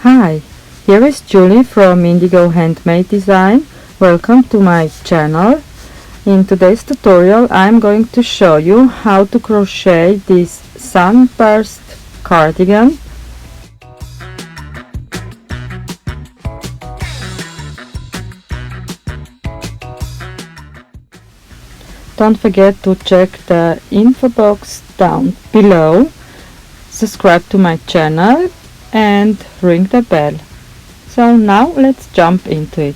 Hi, here is Julie from Indigo Handmade Design. Welcome to my channel. In today's tutorial I'm going to show you how to crochet this sunburst cardigan. Don't forget to check the info box down below, subscribe to my channel and ring the bell. So now let's jump into it.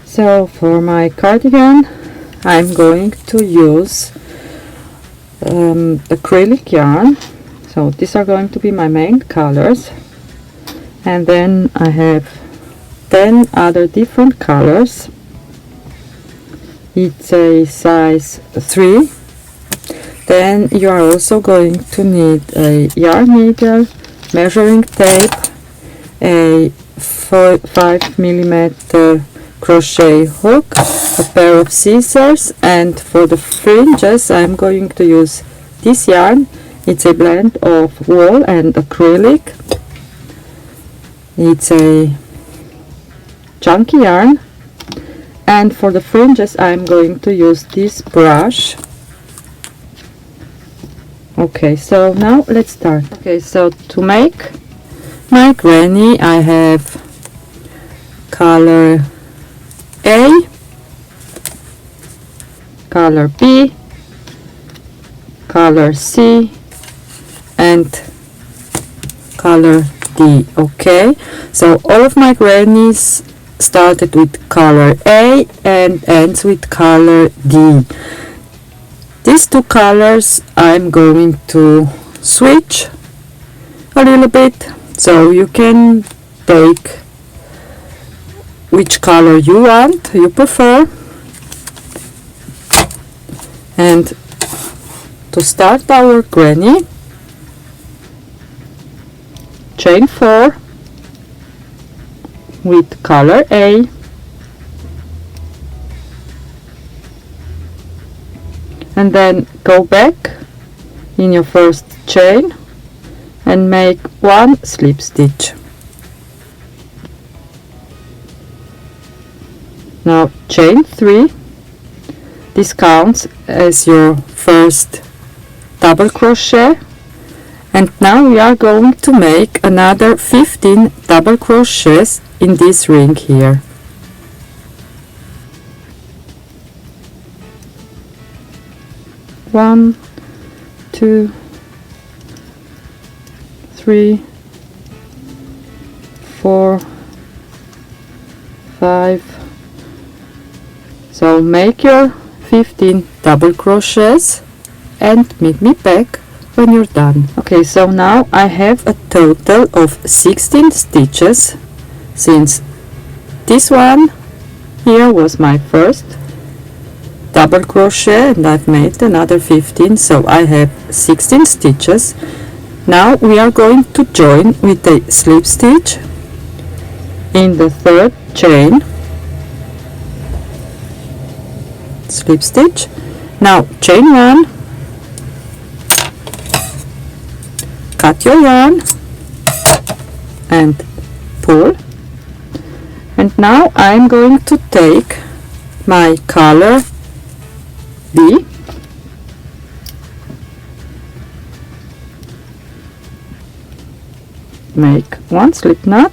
So for my cardigan I'm going to use acrylic yarn. So these are going to be my main colors, and then I have 10 other different colors. It's a size 3. Then you are also going to need a yarn needle, measuring tape, a 5mm crochet hook, a pair of scissors, and for the fringes I'm going to use this yarn. It's a blend of wool and acrylic. It's a chunky yarn, and for the fringes I'm going to use this brush. Okay, so now let's start. Okay, so to make my granny I have color A, color B, color C, and color D. Okay, so all of my grannies started with color A and ends with color D. These two colors I'm going to switch a little bit, so you can take which color you want, you prefer. And to start our granny, chain 4 with color A, and then go back in your first chain and make 1 slip stitch. Now chain 3, this counts as your first double crochet, and now we are going to make another 15 double crochets in this ring here. One, 2, 3, 4, 5. So make your 15 double crochets and meet me back when you're done. Okay, so now I have a total of 16 stitches, since this one here was my first double crochet and I've made another 15, so I have 16 stitches. Now we are going to join with a slip stitch in the third chain, slip stitch. Now chain 1, cut your yarn and pull, and now I'm going to take my color B, make 1 slip knot,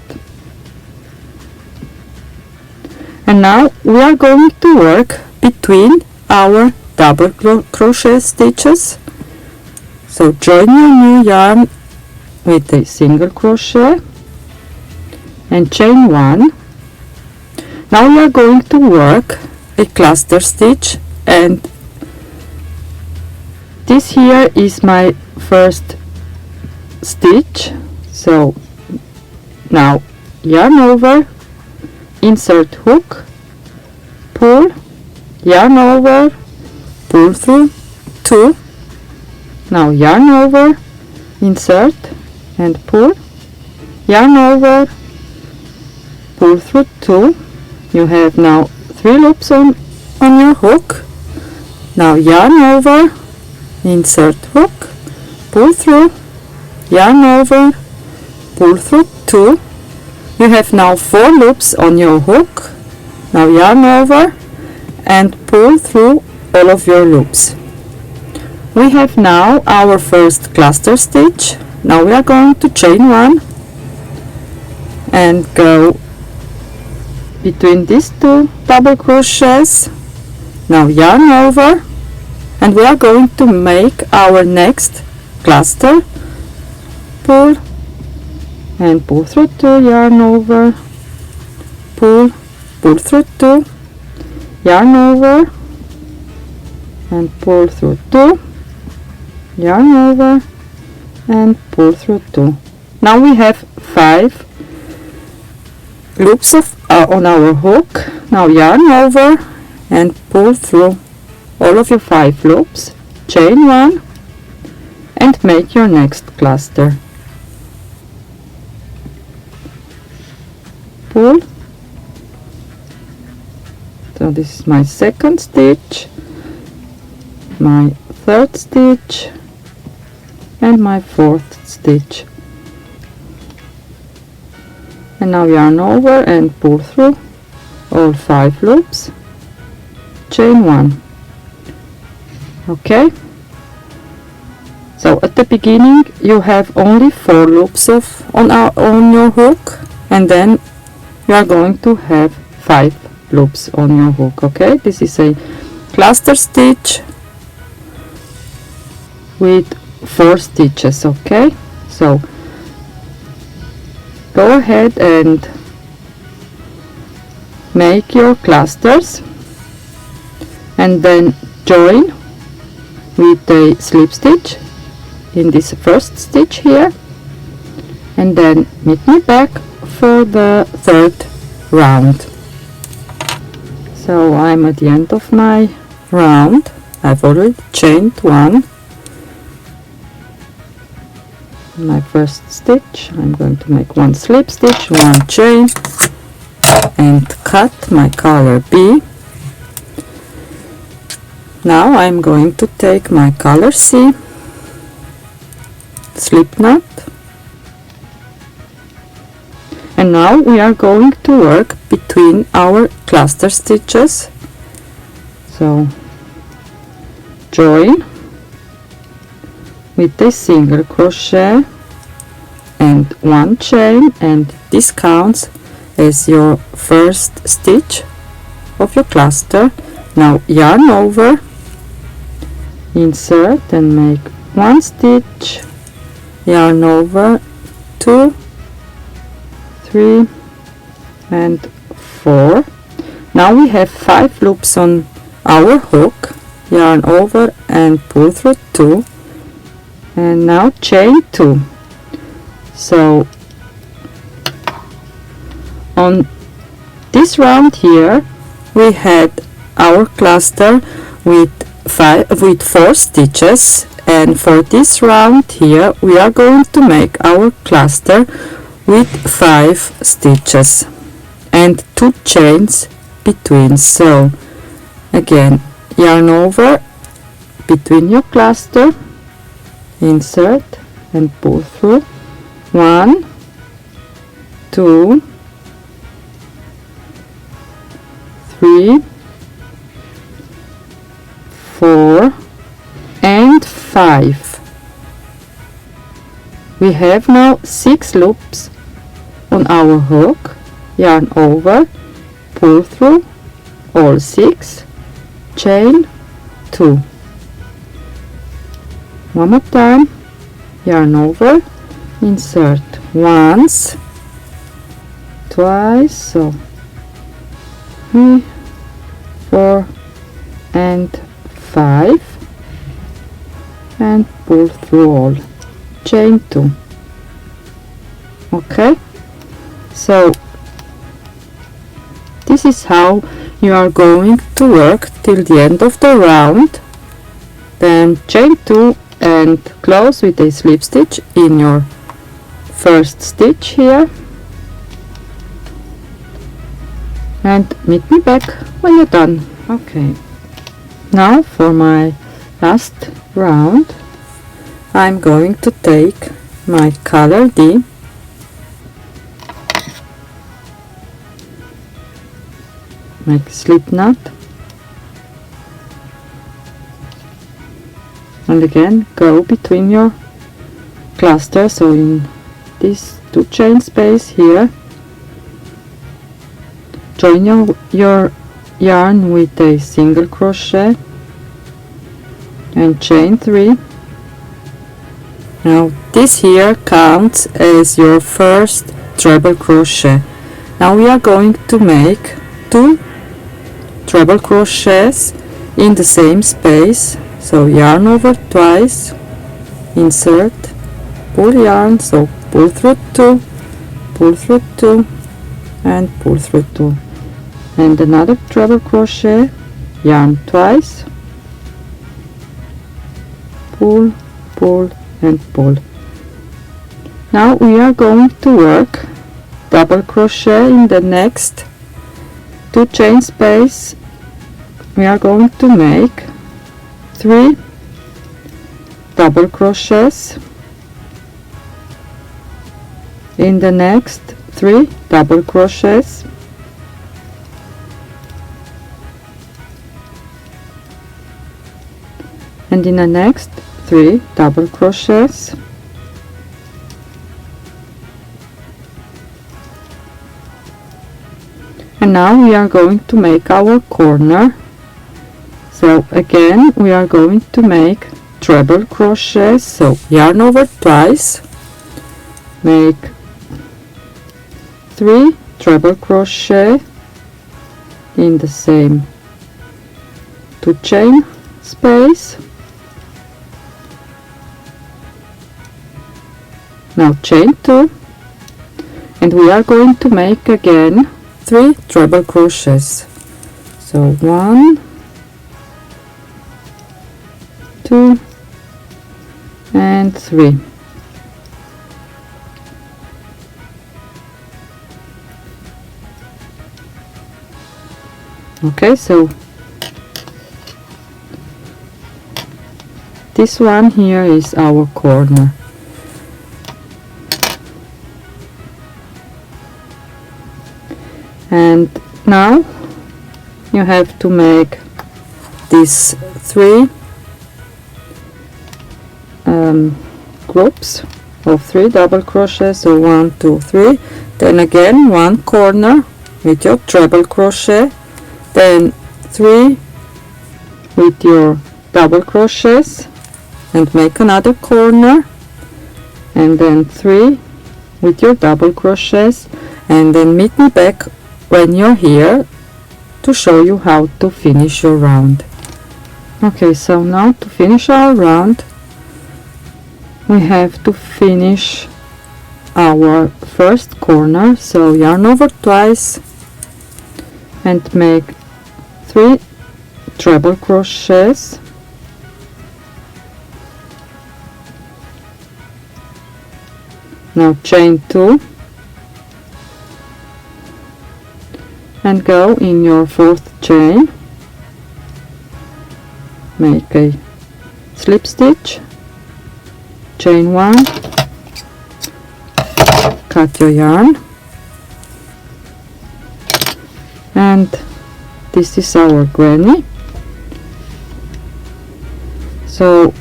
and now we are going to work between our double crochet stitches. So join your new yarn with a single crochet and chain 1. Now we are going to work a cluster stitch, and this here is my first stitch. So now yarn over, insert hook, pull, yarn over, pull through 2, now yarn over, insert and pull, yarn over, pull through 2. You have now 3 loops on your hook. Now yarn over, insert hook, pull through, yarn over, pull through 2. You have now 4 loops on your hook. Now yarn over and pull through all of your loops. We have now our first cluster stitch. Now we are going to chain 1 and go between these 2 double crochets. Now yarn over and we are going to make our next cluster. Pull and pull through 2, yarn over, pull through 2, yarn over and pull through 2, yarn over and pull through 2. Now we have 5 loops on our hook. Now yarn over and pull through all of your 5 loops, chain 1 and make your next cluster. Pull. So this is my second stitch, my third stitch and my fourth stitch. And now yarn over and pull through all 5 loops, chain 1. Okay, so at the beginning you have only 4 loops on your hook, and then you are going to have 5 loops on your hook. Okay, this is a cluster stitch with 4 stitches. Okay, so go ahead and make your clusters and then join with a slip stitch in this first stitch here, and then meet me back for the third round. So I'm at the end of my round. I've already chained 1. My first stitch, I'm going to make 1 slip stitch, 1 chain and cut my color B. Now I'm going to take my color C, slip knot, and now we are going to work between our cluster stitches. So join with a single crochet and 1 chain, and this counts as your first stitch of your cluster. Now yarn over, insert and make 1 stitch, yarn over, 2, 3 and 4. Now we have 5 loops on our hook, yarn over and pull through 2, and now chain 2. So on this round here we had our cluster with 4 stitches, and for this round here we are going to make our cluster with 5 stitches and 2 chains between. So again, yarn over between your cluster, insert and pull through 1, 2, 3, 4 and 5. We have now 6 loops on our hook, yarn over, pull through all 6, chain 2. One more time, yarn over, insert once, twice, so 3, 4 and 5, and pull through all, chain 2. Okay, so this is how you are going to work till the end of the round. Then chain 2 and close with a slip stitch in your first stitch here, and meet me back when you're done. Okay, now for my last round I'm going to take my color D, make slip knot, and again go between your clusters, so in this 2 chain space here, join your yarn with a single crochet and chain 3. Now this here counts as your first treble crochet. Now we are going to make 2 treble crochets in the same space, so yarn over twice, insert, pull yarn, so pull through 2, pull through 2, and pull through 2, and another treble crochet, yarn twice, pull, pull, and pull. Now we are going to work double crochet in the next 2 chain space. We are going to make 3 double crochets in the next 3 double crochets, and in the next 3 double crochets, and now we are going to make our corner. So again we are going to make treble crochets, so yarn over twice, make 3 treble crochet in the same 2 chain space. Now chain 2, and we are going to make again 3 treble crochets, so 1, 2, and 3. Okay, so this one here is our corner. And now you have to make these 3 groups of 3 double crochets, so 1, 2, 3, then again 1 corner with your treble crochet, then 3 with your double crochets and make another corner, and then 3 with your double crochets, and then meet me back when you're here to show you how to finish your round. Okay, so now to finish our round we have to finish our first corner, so yarn over twice and make 3 treble crochets, now chain 2 and go in your 4th chain, make a slip stitch, chain 1, cut your yarn, and this is our granny. So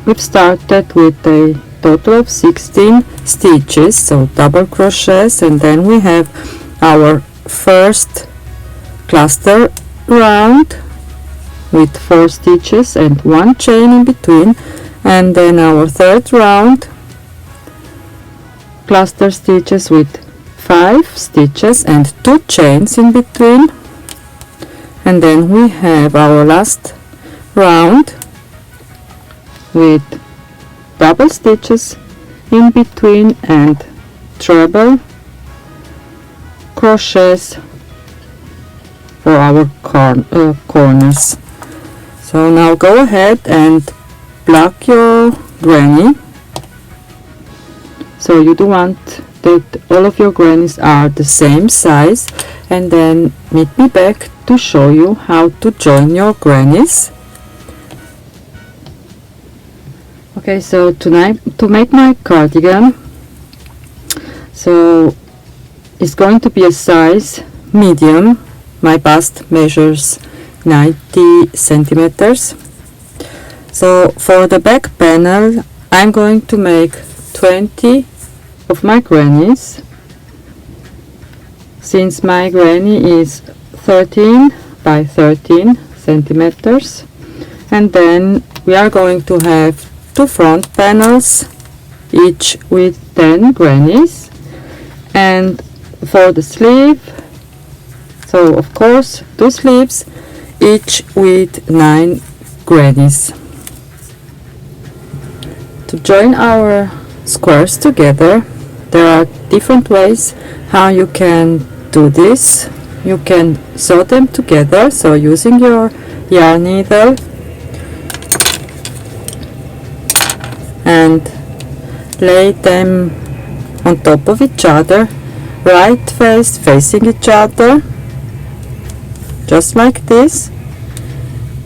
we've started with a total of 16 stitches, so double crochets, and then we have our first cluster round with 4 stitches and 1 chain in between, and then our third round cluster stitches with 5 stitches and 2 chains in between, and then we have our last round with double stitches in between and treble crochets for our corners. So now go ahead and block your granny, so you do want that all of your grannies are the same size, and then meet me back to show you how to join your grannies. Okay, so tonight to make my cardigan, so it's going to be a size medium. My bust measures 90 centimeters. So for the back panel I'm going to make 20 of my grannies. Since my granny is 13 by 13 centimeters, and then we are going to have two front panels, each with 10 grannies, and for the sleeve, so of course two sleeves, each with 9 grannies. To join our squares together, there are different ways how you can do this. You can sew them together, so using your yarn needle and lay them on top of each other, right face facing each other, just like this,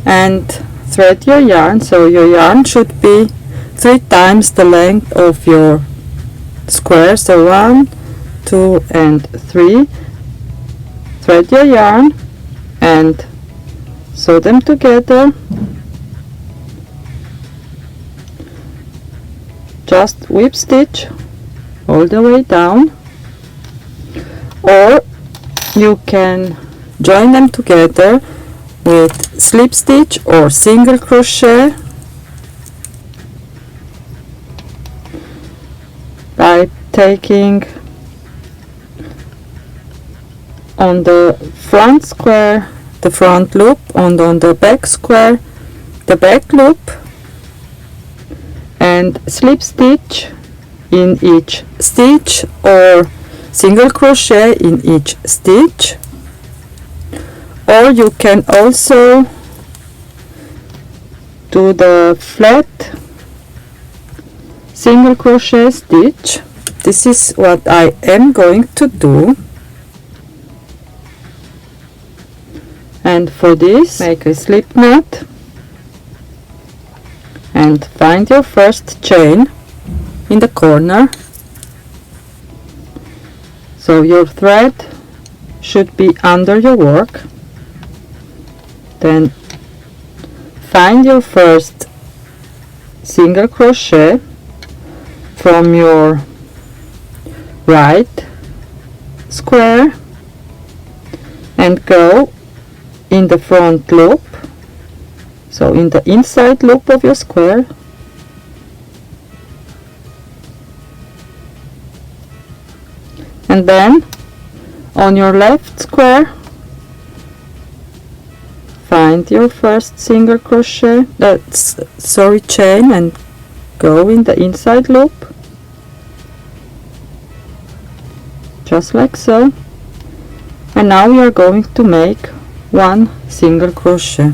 and thread your yarn. So your yarn should be 3 times the length of your square, so 1, 2 and 3. Thread your yarn and sew them together. Just whip stitch all the way down, or you can join them together with slip stitch or single crochet by taking on the front square the front loop, and on the back square the back loop, and slip stitch in each stitch or single crochet in each stitch. Or you can also do the flat single crochet stitch. This is what I am going to do. And for this, make a slip knot and find your first chain in the corner. So your thread should be under your work. Then find your first single crochet from your right square and go in the front loop, so in the inside loop of your square, and then on your left square find your first single crochet, chain, and go in the inside loop, just like so. And now we are going to make 1 single crochet.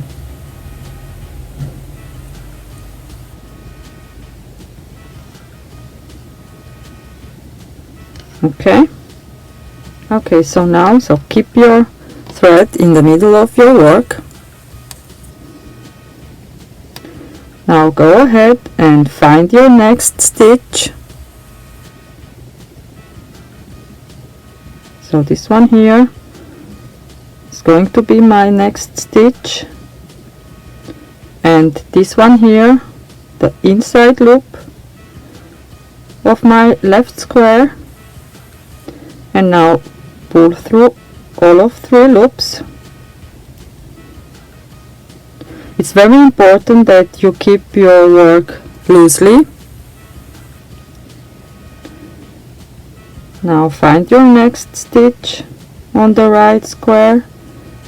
Okay, so now, keep your thread in the middle of your work. Now go ahead and find your next stitch. So this one here is going to be my next stitch, and this one here, the inside loop of my left square, and now pull through all of 3 loops. It's very important that you keep your work loosely. Now find your next stitch on the right square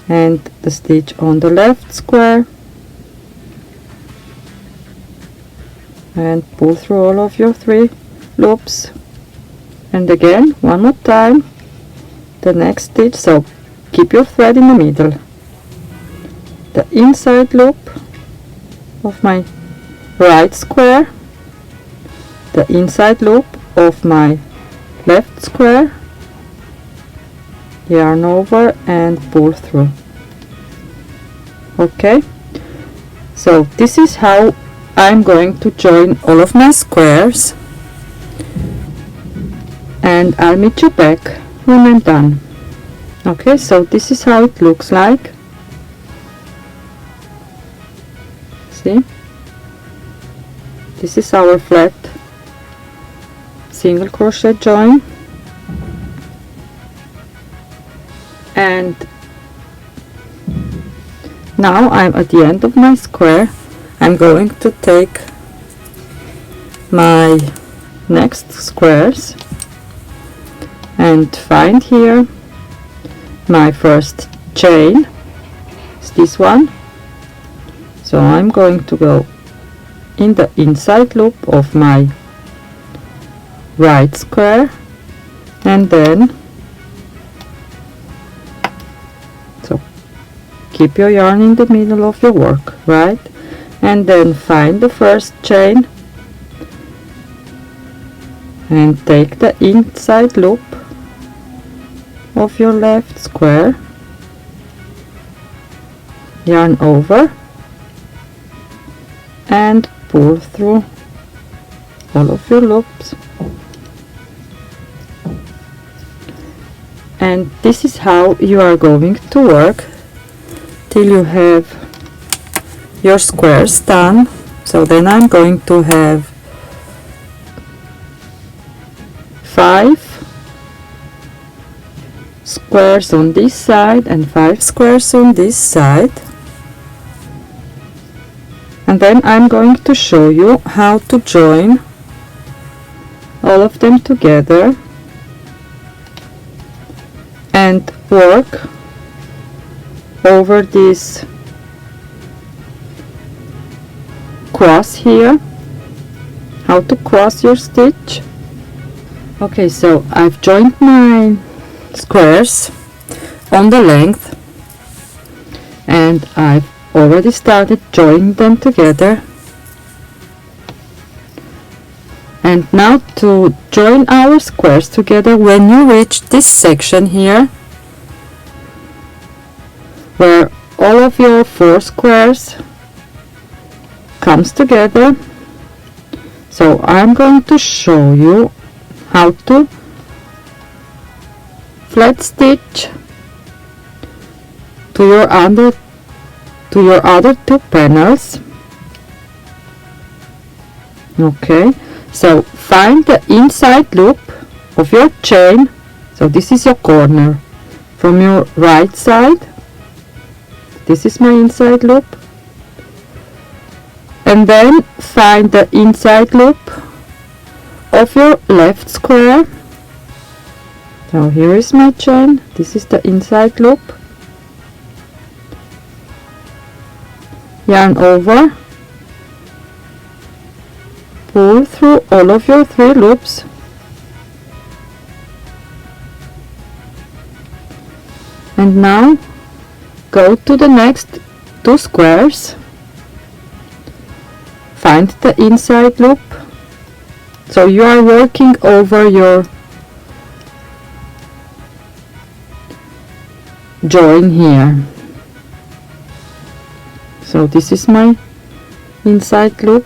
and the stitch on the left square, and pull through all of your 3 loops, and again one more time the next stitch. So keep your thread in the middle, the inside loop of my right square, the inside loop of my left square, yarn over and pull through. Okay, so this is how I'm going to join all of my squares, and I'll meet you back when I'm done. Okay, so this is how it looks like. See, this is our flat single crochet join, and now I'm at the end of my square. I'm going to take my next squares and find here my first chain. It's this one. So I'm going to go in the inside loop of my right square, and then so keep your yarn in the middle of your work, right? And then find the first chain and take the inside loop of your left square, yarn over and pull through all of your loops. And this is how you are going to work till you have your squares done. So then I'm going to have 5 squares on this side and 5 squares on this side, and then I'm going to show you how to join all of them together and work over this cross here, how to cross your stitch. Okay, so I've joined my squares on the length, and I've already started joining them together. And now to join our squares together, when you reach this section here where all of your 4 squares comes together, so I'm going to show you how to flat stitch to your other 2 panels. Okay, so find the inside loop of your chain. So this is your corner from your right side. This is my inside loop, and then find the inside loop of your left square. So here is my chain, this is the inside loop, yarn over, pull through all of your 3 loops, and now go to the next 2 squares, find the inside loop. So you are working over your join here. So this is my inside loop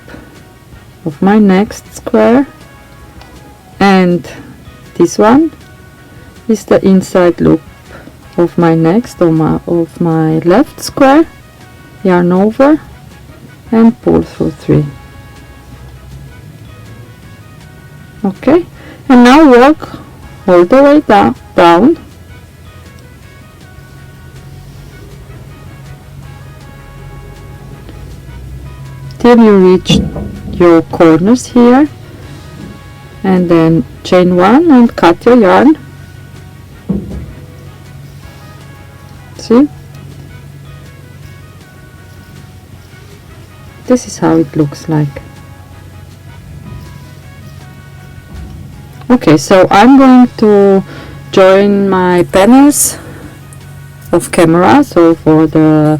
of my next square, and this one is the inside loop of my next of my left square. Yarn over and pull through 3. Okay, and now work all the way down till you reach your corners here, and then chain 1 and cut your yarn. See, this is how it looks like. Okay, so I'm going to join my panels of camera, so for the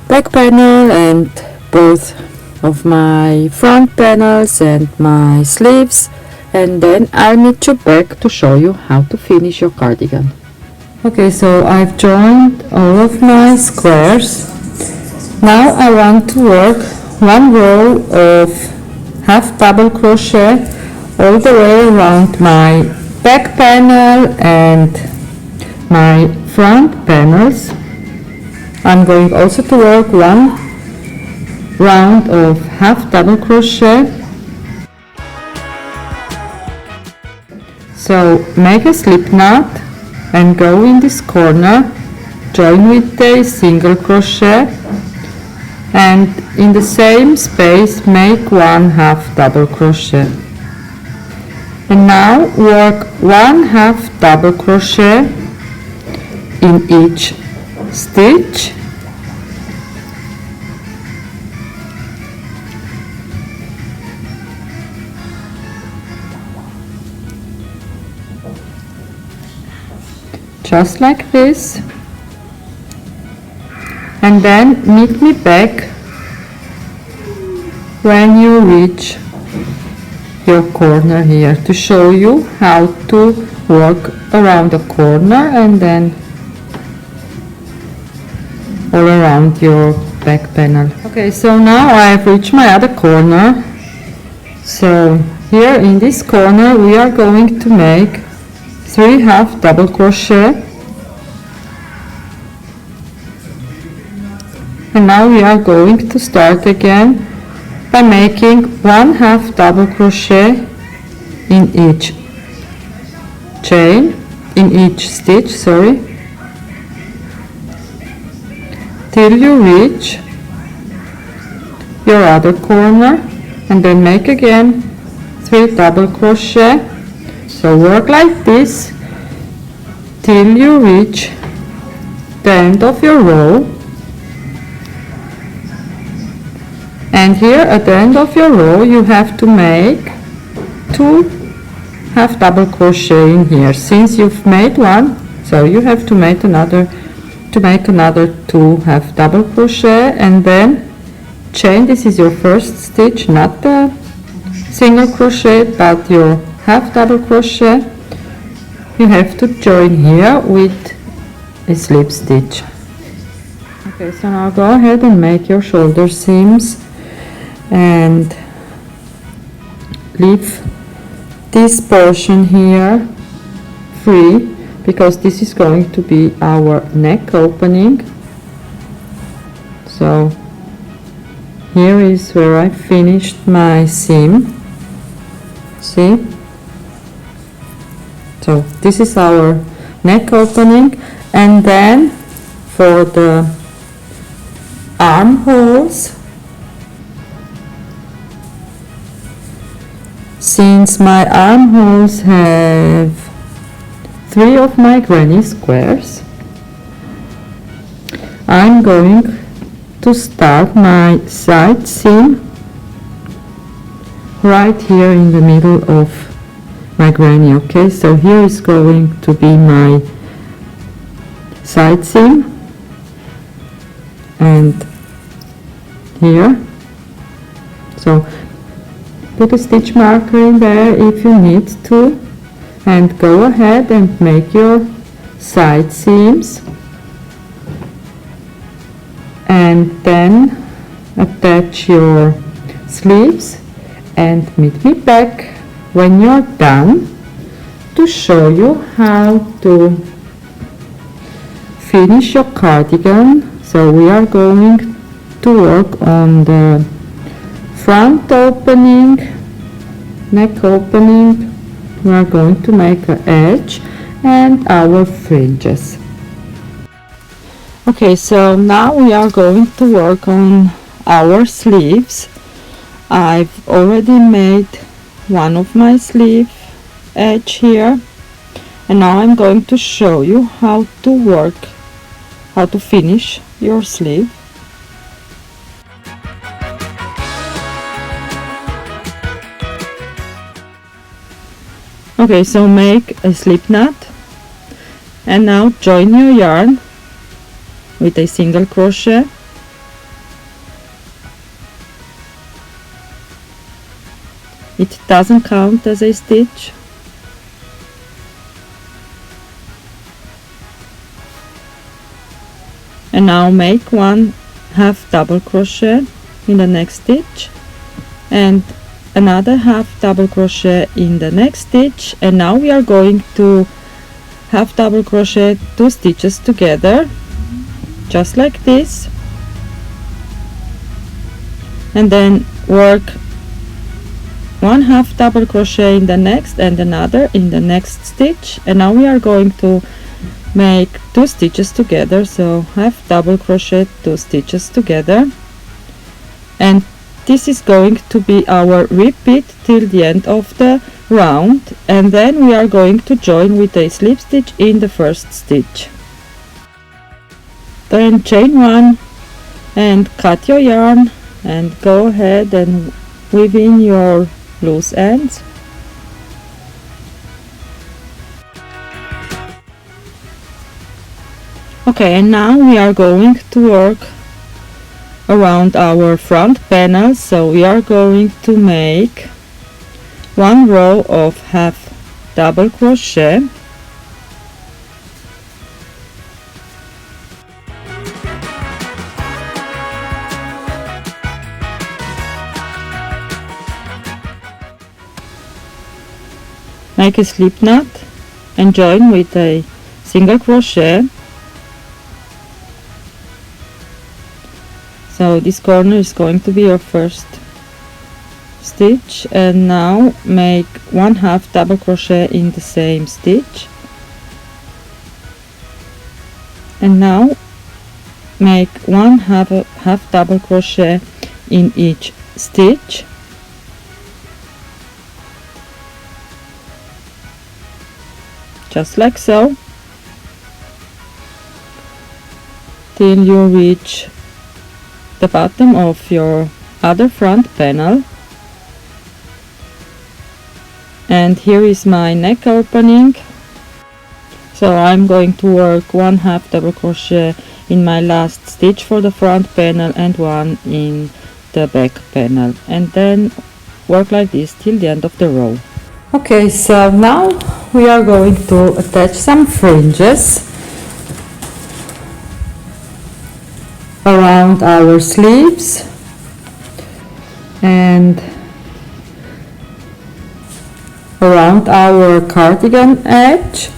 back panel and both of my front panels and my sleeves, and then I'll meet you back to show you how to finish your cardigan. Okay, so I've joined all of my squares. Now I want to work one row of half double crochet all the way around my back panel and my front panels. I'm going also to work one round of half double crochet. So make a slip knot and go in this corner, join with a single crochet, and in the same space make one half double crochet. And now work one half double crochet in each stitch. Just like this, and then meet me back when you reach your corner here, to show you how to work around the corner and then all around your back panel. Okay, so now I have reached my other corner. So here in this corner we are going to make 3 half double crochet, and now we are going to start again by making 1 half double crochet in each chain, in each stitch, sorry, till you reach your other corner, and then make again 3 double crochet. So work like this till you reach the end of your row, and here at the end of your row you have to make 2 half double crochet in here. Since you've made one, so you have to make another 2 half double crochet, and then chain. This is your first stitch, not the single crochet but your half double crochet. You have to join here with a slip stitch. Okay, so now go ahead and make your shoulder seams and leave this portion here free, because this is going to be our neck opening. So here is where I finished my seam. See? So this is our neck opening, and then for the armholes, since my armholes have 3 of my granny squares, I'm going to start my side seam right here in the middle of my granny. Okay, so here is going to be my side seam, and here, so put a stitch marker in there if you need to, and go ahead and make your side seams, and then attach your sleeves and meet me back when you're done to show you how to finish your cardigan. So we are going to work on the front opening, neck opening. We are going to make an edge and our fringes. Okay, so now we are going to work on our sleeves. I've already made one of my sleeve edge here, and now I'm going to show you how to finish your sleeve. Okay, so make a slip knot, and now join your yarn with a single crochet, it doesn't count as a stitch, and now make 1 half double crochet in the next stitch, and another half double crochet in the next stitch. And now we are going to half double crochet 2 stitches together, just like this, and then work 1 half double crochet in the next and another in the next stitch. And now we are going to make 2 stitches together, so half double crochet 2 stitches together, and this is going to be our repeat till the end of the round. And then we are going to join with a slip stitch in the first stitch, then chain 1 and cut your yarn and go ahead and weave in your loose ends. Okay, and now we are going to work around our front panel, so we are going to make 1 row of half double crochet, make a slip knot and join with a single crochet. So this corner is going to be your first stitch, and now make 1 half double crochet in the same stitch, and now make 1 half double crochet in each stitch, just like so, till you reach the bottom of your other front panel. And here is my neck opening, so I'm going to work 1 half double crochet in my last stitch for the front panel and 1 in the back panel, and then work like this till the end of the row. Okay, so now we are going to attach some fringes around our sleeves and around our cardigan edge,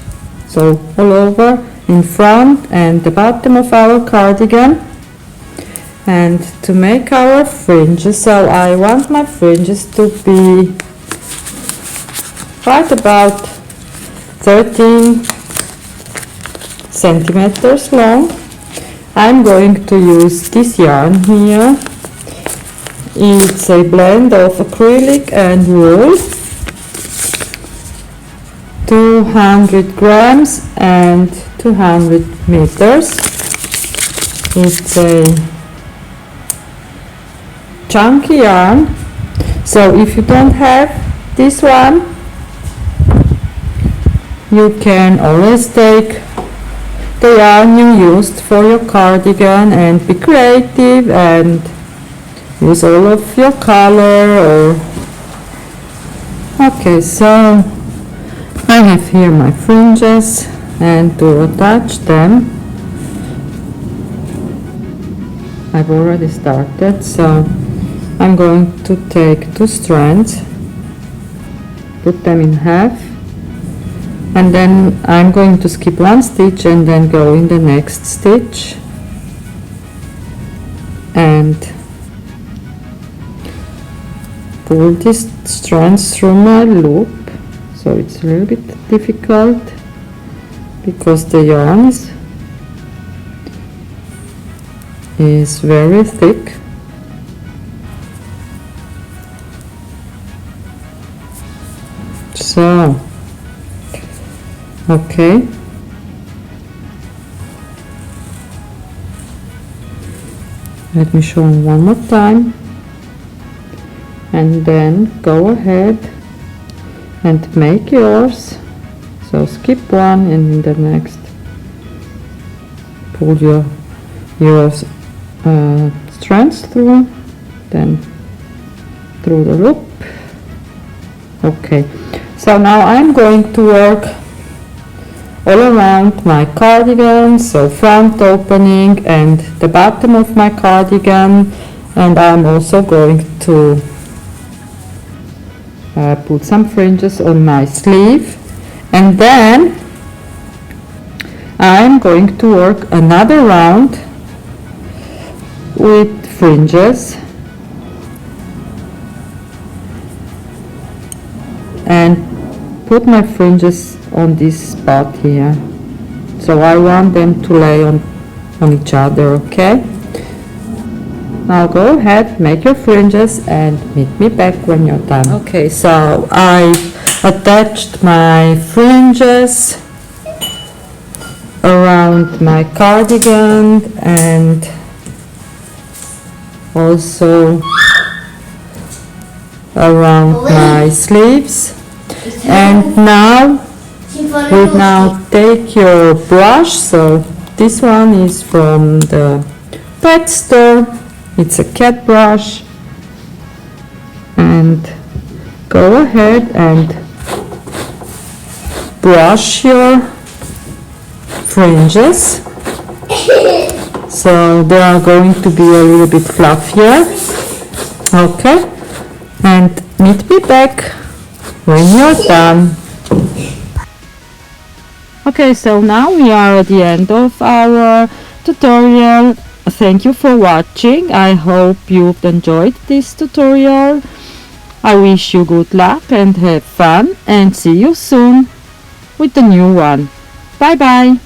so all over in front and the bottom of our cardigan. And to make our fringes, so I want my fringes to be right about 13 centimeters long. I'm going to use this yarn here. It's a blend of acrylic and wool, 200 grams and 200 meters. It's a chunky yarn, so if you don't have this one, you can always take the yarn you used for your cardigan and be creative and use all of your color. Or okay, so I have here my fringes, and to attach them I've already started, so I'm going to take 2 strands, put them in half, and then I'm going to skip 1 stitch and then go in the next stitch and pull these strands through my loop. So it's a little bit difficult because the yarn is very thick. So okay, let me show you one more time, and then go ahead and make yours. So skip 1 and in the next pull your strands through, then through the loop. Okay, so now I'm going to work all around my cardigan, so front opening and the bottom of my cardigan, And I'm also going to put some fringes on my sleeve, and then I'm going to work another round with fringes and put my fringes on this spot here. So I want them to lay on each other, okay? Now go ahead, make your fringes and meet me back when you're done. Okay, so I've attached my fringes around my cardigan and also around my sleeves. And now take your brush. So this one is from the pet store. It's a cat brush, and go ahead and brush your fringes so they are going to be a little bit fluffier. Okay, and meet me back when you're done. Okay, so now we are at the end of our tutorial. Thank you for watching. I hope you've enjoyed this tutorial. I wish you good luck and have fun, and see you soon with the new one. Bye bye.